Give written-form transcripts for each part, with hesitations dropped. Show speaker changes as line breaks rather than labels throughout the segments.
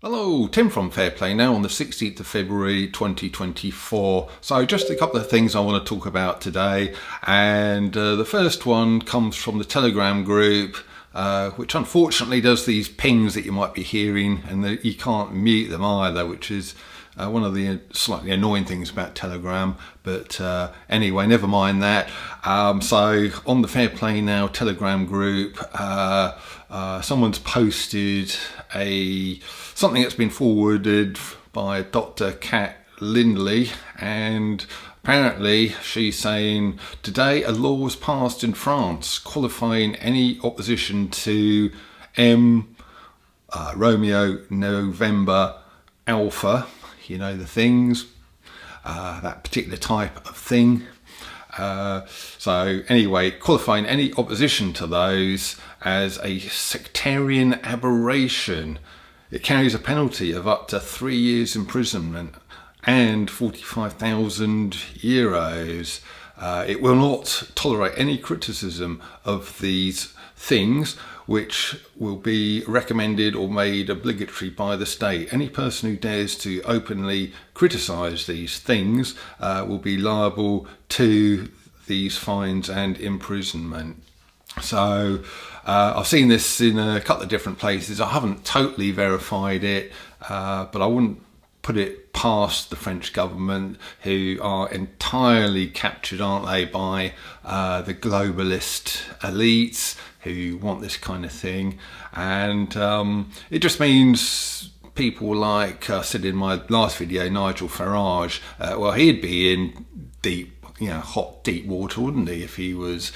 Hello, Tim from Fair Play Now on the 16th of February 2024. So just a couple of things I want to talk about today, and the first one comes from the Telegram group, which unfortunately does these pings that you might be hearing, and you can't mute them either, which is one of the slightly annoying things about Telegram. But anyway, never mind that. So on the Fair Play Now Telegram group, someone's posted something that's been forwarded by Dr. Kat Lindley, and apparently she's saying, today a law was passed in France qualifying any opposition to Romeo November Alpha, you know, the things, that particular type of thing. So anyway, qualifying any opposition to those as a sectarian aberration. It carries a penalty of up to 3 years imprisonment and €45,000. It will not tolerate any criticism of these things, which will be recommended or made obligatory by the state. Any person who dares to openly criticise these things will be liable to these fines and imprisonment. So I've seen this in a couple of different places. I haven't totally verified it, but I wouldn't put it past the French government, who are entirely captured, aren't they, by the globalist elites who want this kind of thing. And it just means people like I said in my last video, Nigel Farage, well, he'd be in hot deep water, wouldn't he, if he was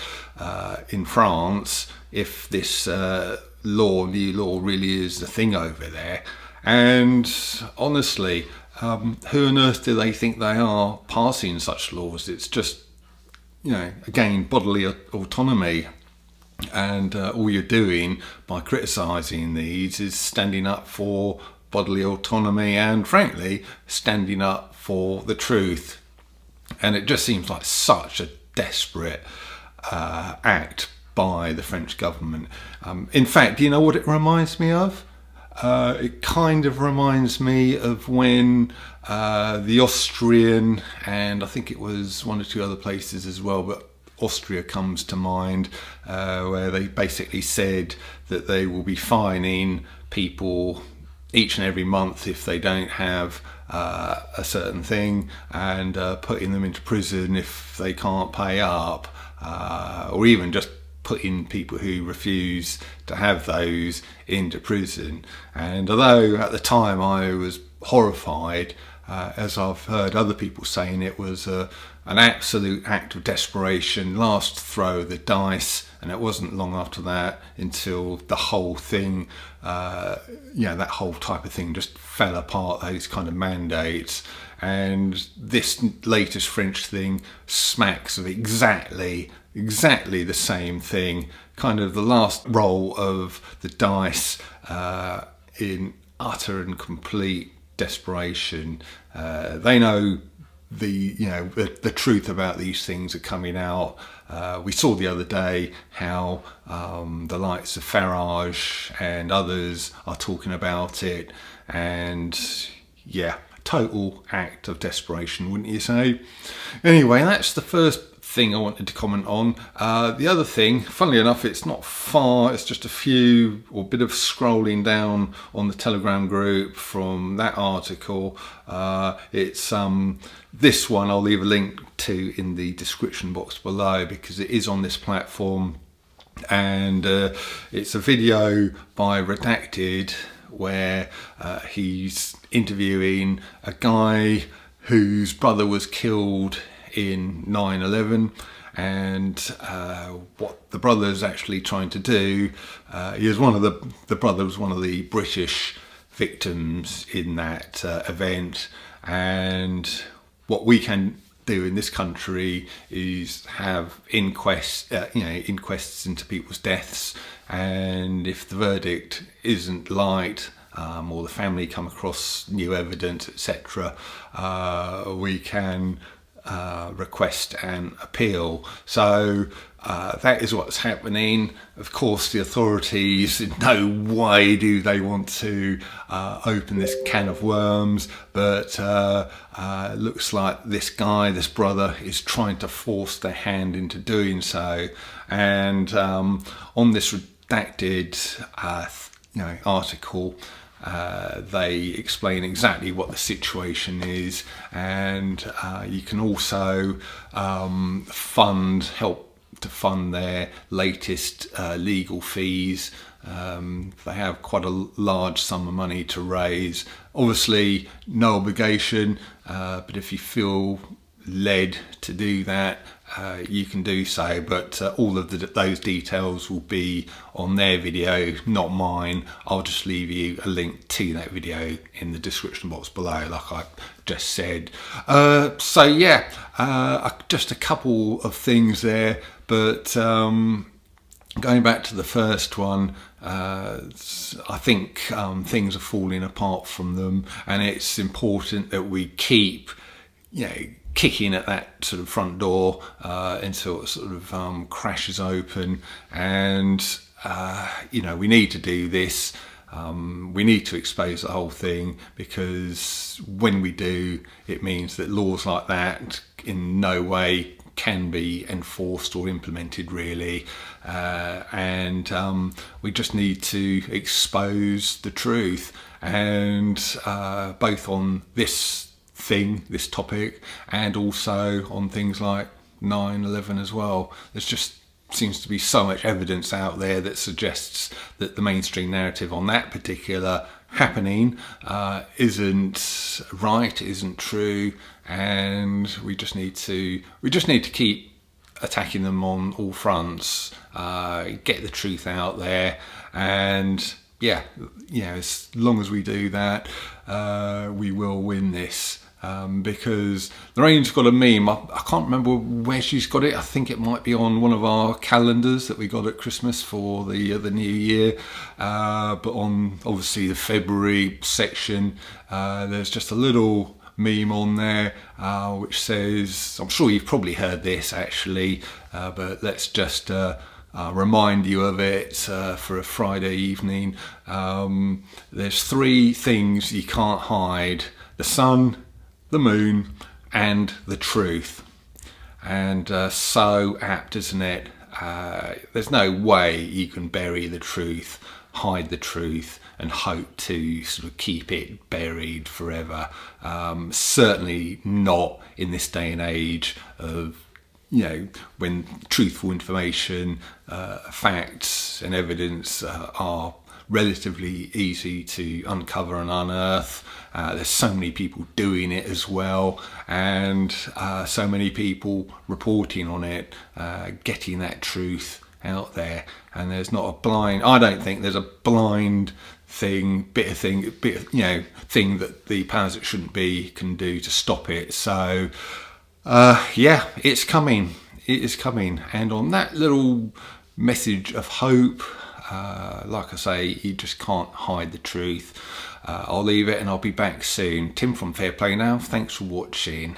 in France, if this new law really is the thing over there. And honestly, who on earth do they think they are passing such laws? It's just, again, bodily autonomy. And all you're doing by criticising these is standing up for bodily autonomy and, frankly, standing up for the truth. And it just seems like such a desperate act by the French government. In fact, do you know what it reminds me of? It kind of reminds me of when the Austrian, and I think it was one or two other places as well, but Austria comes to mind, where they basically said that they will be fining people each and every month if they don't have a certain thing, and putting them into prison if they can't pay up, or even just putting people who refuse to have those into prison. And although at the time I was horrified, as I've heard other people saying, it was an absolute act of desperation, last throw of the dice. And it wasn't long after that until the whole thing, that whole type of thing just fell apart, those kind of mandates. And this latest French thing smacks of exactly the same thing, kind of the last roll of the dice in utter and complete desperation. They know the truth about these things are coming out. We saw the other day how the likes of Farage and others are talking about it, and total act of desperation, wouldn't you say? Anyway, that's the first thing I wanted to comment on. The other thing, funnily enough, it's not far, it's just a bit of scrolling down on the Telegram group from that article. It's this one I'll leave a link to in the description box below, because it is on this platform, and it's a video by Redacted where he's interviewing a guy whose brother was killed in 9/11, and what the brother's actually trying to do. The brother was one of the British victims in that event, and what we can do in this country is have inquests into people's deaths, and if the verdict isn't liked, or the family come across new evidence, etc., we can request and appeal. So that is what's happening. Of course, the authorities, in no way do they want to open this can of worms, but looks like this brother is trying to force their hand into doing so. And on this redacted article, they explain exactly what the situation is, and you can also help to fund their latest legal fees. They have quite a large sum of money to raise. Obviously, no obligation, but if you feel led to do that, you can do so, but all of those details will be on their video, not mine. I'll just leave you a link to that video in the description box below, like I just said. So yeah, just a couple of things there, but going back to the first one, I think things are falling apart from them, and it's important that we keep, kicking at that sort of front door until it sort of crashes open. And we need to do this. We need to expose the whole thing, because when we do, it means that laws like that in no way can be enforced or implemented, really. And we just need to expose the truth, and both on this topic, and also on things like 9/11 as well. There's just seems to be so much evidence out there that suggests that the mainstream narrative on that particular happening isn't right, isn't true, and we just need to keep attacking them on all fronts, get the truth out there, and as long as we do that, we will win this. Because Lorraine's got a meme. I can't remember where she's got it. I think it might be on one of our calendars that we got at Christmas for the new year. But on obviously the February section, there's just a little meme on there which says, I'm sure you've probably heard this actually, but let's just remind you of it for a Friday evening. There's 3 things you can't hide: the sun, the moon, and the truth. And so apt, isn't it? There's no way you can bury the truth, hide the truth, and hope to sort of keep it buried forever. Certainly not in this day and age of when truthful information, facts and evidence are relatively easy to uncover and unearth. There's so many people doing it as well, and so many people reporting on it, getting that truth out there. And there's not a blind, I don't think there's a blind thing that the powers that shouldn't be can do to stop it. So it's coming. It is coming. And on that little message of hope, like I say, you just can't hide the truth. I'll leave it, and I'll be back soon. Tim from Fair Play Now. Thanks for watching.